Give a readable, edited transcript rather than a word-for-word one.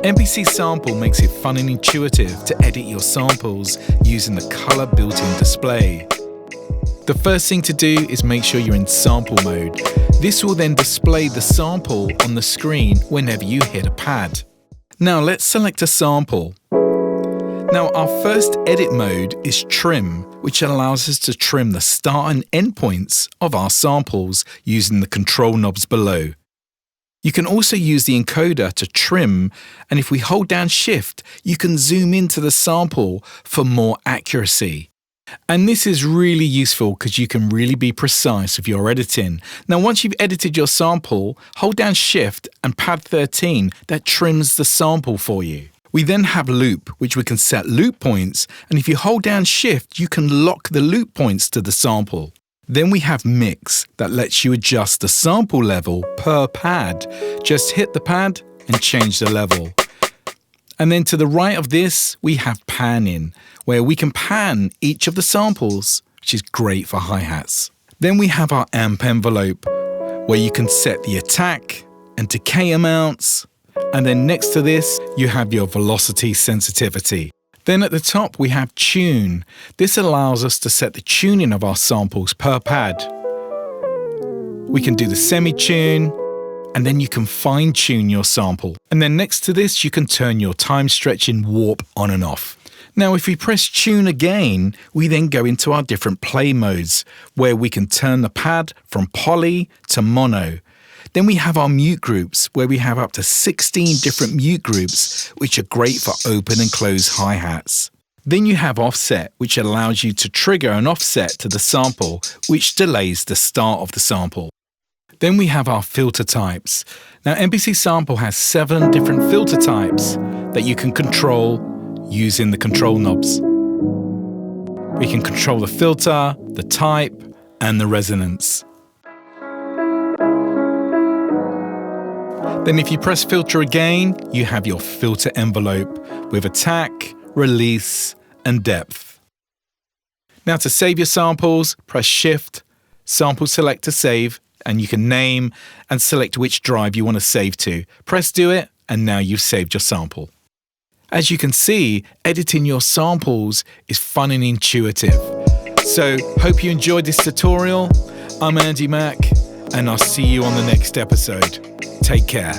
MPC Sample makes it fun and intuitive to edit your samples using the color built-in display. The first thing to do is make sure you're in sample mode. This will then display the sample on the screen whenever you hit a pad. Now let's select a sample. Now our first edit mode is trim, which allows us to trim the start and end points of our samples using the control knobs below. You can also use the encoder to trim, and if we hold down Shift, you can zoom into the sample for more accuracy. And this is really useful because you can really be precise with your editing. Now once you've edited your sample, hold down Shift and pad 13 that trims the sample for you. We then have loop, which we can set loop points, and if you hold down Shift, you can lock the loop points to the sample. Then we have mix that lets you adjust the sample level per pad. Just hit the pad and change the level. And then to the right of this, we have panning, where we can pan each of the samples, which is great for hi-hats. Then we have our amp envelope, where you can set the attack and decay amounts. And then next to this, you have your velocity sensitivity. Then at the top, we have tune. This allows us to set the tuning of our samples per pad. We can do the semi-tune, and then you can fine-tune your sample. And then next to this, you can turn your time stretching warp on and off. Now, if we press tune again, we then go into our different play modes, where we can turn the pad from poly to mono. Then we have our mute groups, where we have up to 16 different mute groups, which are great for open and closed hi-hats. Then you have offset, which allows you to trigger an offset to the sample, which delays the start of the sample. Then we have our filter types. Now MPC Sample has 7 different filter types that you can control using the control knobs. We can control the filter, the type, and the resonance. Then if you press filter again, you have your filter envelope with attack, release, and depth. Now to save your samples, press Shift, Sample Select to save, and you can name and select which drive you want to save to. Press Do It, and now you've saved your sample. As you can see, editing your samples is fun and intuitive. So, hope you enjoyed this tutorial. I'm Andy Mack, and I'll see you on the next episode. Take care.